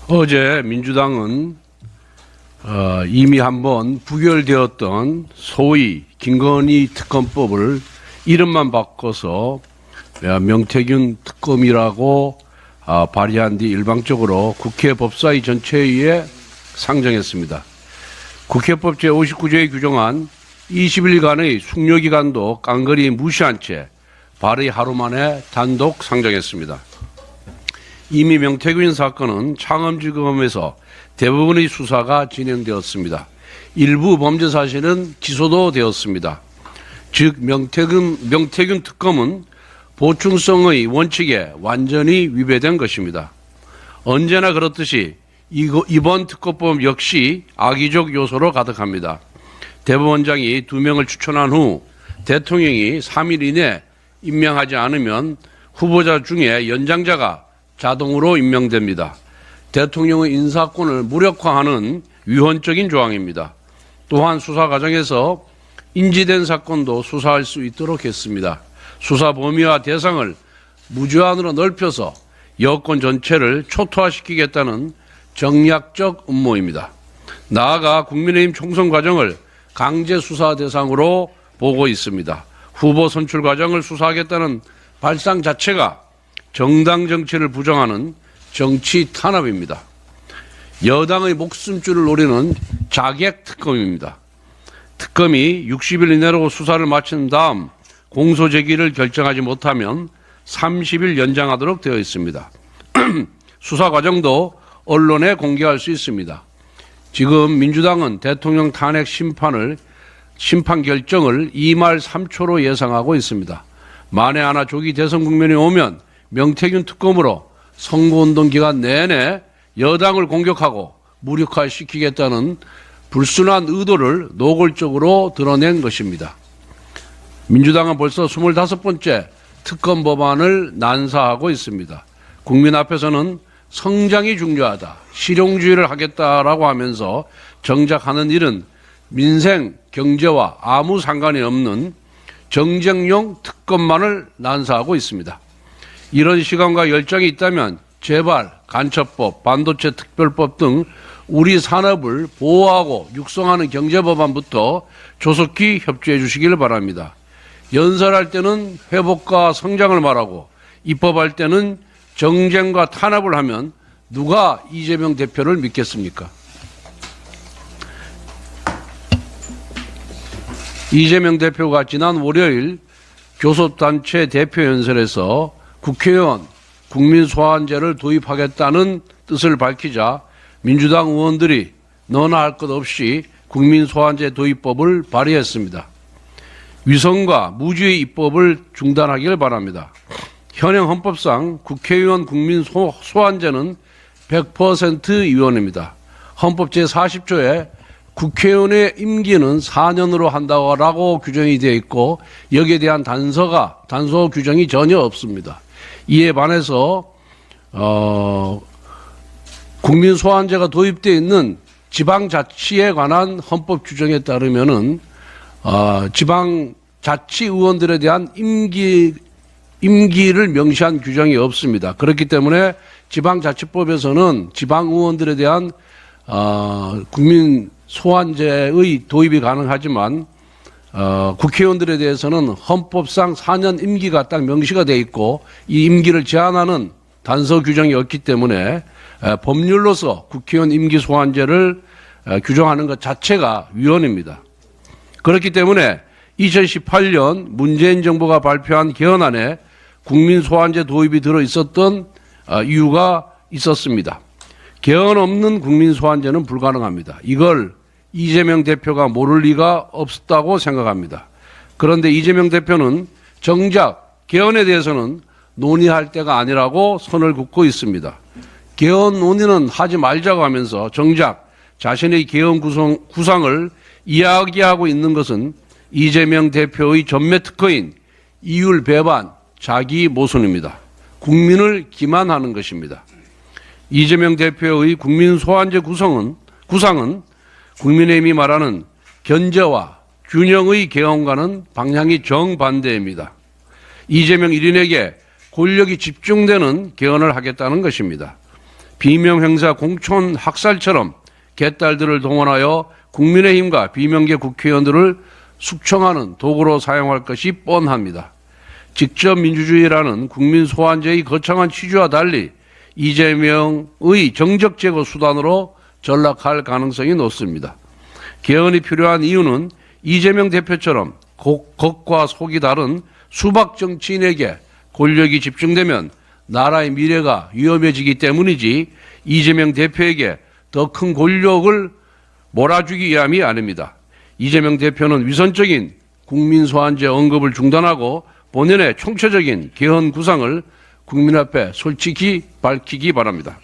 어제 민주당은 이미 한번 부결되었던 소위 김건희 특검법을 이름만 바꿔서 명태균 특검이라고 발의한 뒤 일방적으로 국회 법사위 전체회의에 상정했습니다. 국회법 제59조에 규정한 20일간의 숙려기간도 깡그리 무시한 채 발의 하루 만에 단독 상정했습니다. 이미 명태균 사건은 창원지검에서 대부분의 수사가 진행되었습니다. 일부 범죄 사실은 기소도 되었습니다. 즉 명태균 특검은 보충성의 원칙에 완전히 위배된 것입니다. 언제나 그렇듯이 이번 특검법 역시 악의적 요소로 가득합니다. 대법원장이 2명을 추천한 후 대통령이 3일 이내 임명하지 않으면 후보자 중에 연장자가 자동으로 임명됩니다. 대통령의 인사권을 무력화하는 위헌적인 조항입니다. 또한 수사 과정에서 인지된 사건도 수사할 수 있도록 했습니다. 수사 범위와 대상을 무제한으로 넓혀서 여권 전체를 초토화시키겠다는 정략적 음모입니다. 나아가 국민의힘 총선 과정을 강제 수사 대상으로 보고 있습니다. 후보 선출 과정을 수사하겠다는 발상 자체가 정당 정치를 부정하는 정치 탄압입니다. 여당의 목숨줄을 노리는 자객 특검입니다. 특검이 60일 이내로 수사를 마친 다음 공소 제기를 결정하지 못하면 30일 연장하도록 되어 있습니다. 수사 과정도 언론에 공개할 수 있습니다. 지금 민주당은 대통령 탄핵 심판 결정을 2말 3초로 예상하고 있습니다. 만에 하나 조기 대선 국면이 오면 명태균 특검으로 선거운동 기간 내내 여당을 공격하고 무력화시키겠다는 불순한 의도를 노골적으로 드러낸 것입니다. 민주당은 벌써 25번째 특검 법안을 난사하고 있습니다. 국민 앞에서는 성장이 중요하다, 실용주의를 하겠다라고 하면서 정작 하는 일은 민생, 경제와 아무 상관이 없는 정쟁용 특검만을 난사하고 있습니다. 이런 시간과 열정이 있다면 제발 간첩법, 반도체 특별법 등 우리 산업을 보호하고 육성하는 경제법안부터 조속히 협조해 주시길 바랍니다. 연설할 때는 회복과 성장을 말하고 입법할 때는 정쟁과 탄압을 하면 누가 이재명 대표를 믿겠습니까? 이재명 대표가 지난 월요일 교섭단체 대표 연설에서 국회의원 국민소환제를 도입하겠다는 뜻을 밝히자 민주당 의원들이 너나 할 것 없이 국민소환제 도입법을 발의했습니다. 위선과 무주의 입법을 중단하기를 바랍니다. 현행 헌법상 국회의원 국민소환제는 100% 위헌입니다. 헌법 제40조에 국회의원의 임기는 4년으로 한다고 규정이 되어 있고 여기에 대한 단서 규정이 전혀 없습니다. 이에 반해서 국민소환제가 도입되어 있는 지방자치에 관한 헌법 규정에 따르면은 지방자치의원들에 대한 임기를 명시한 규정이 없습니다. 그렇기 때문에 지방자치법에서는 지방의원들에 대한 국민소환제의 도입이 가능하지만 국회의원들에 대해서는 헌법상 4년 임기가 딱 명시가 되어 있고 이 임기를 제한하는 단서 규정이 없기 때문에 법률로서 국회의원 임기 소환제를 규정하는 것 자체가 위헌입니다. 그렇기 때문에 2018년 문재인 정부가 발표한 개헌안에 국민소환제 도입이 들어있었던 이유가 있었습니다. 개헌 없는 국민소환제는 불가능합니다. 이걸 이재명 대표가 모를 리가 없다고 생각합니다. 그런데 이재명 대표는 정작 개헌에 대해서는 논의할 때가 아니라고 선을 긋고 있습니다. 개헌 논의는 하지 말자고 하면서 정작 자신의 개헌 구상을 이야기하고 있는 것은 이재명 대표의 전매 특허인 이율 배반, 자기 모순입니다. 국민을 기만하는 것입니다. 이재명 대표의 국민소환제 구상은 국민의힘이 말하는 견제와 균형의 개헌과는 방향이 정반대입니다. 이재명 1인에게 권력이 집중되는 개헌을 하겠다는 것입니다. 비명행사 공천 학살처럼 개딸들을 동원하여 국민의힘과 비명계 국회의원들을 숙청하는 도구로 사용할 것이 뻔합니다. 직접 민주주의라는 국민 소환제의 거창한 취지와 달리 이재명의 정적 제거 수단으로 전락할 가능성이 높습니다. 개헌이 필요한 이유는 이재명 대표처럼 겉과 속이 다른 수박 정치인에게 권력이 집중되면 나라의 미래가 위험해지기 때문이지 이재명 대표에게 더 큰 권력을 몰아주기 위함이 아닙니다. 이재명 대표는 위선적인 국민소환제 언급을 중단하고 본연의 총체적인 개헌 구상을 국민 앞에 솔직히 밝히기 바랍니다.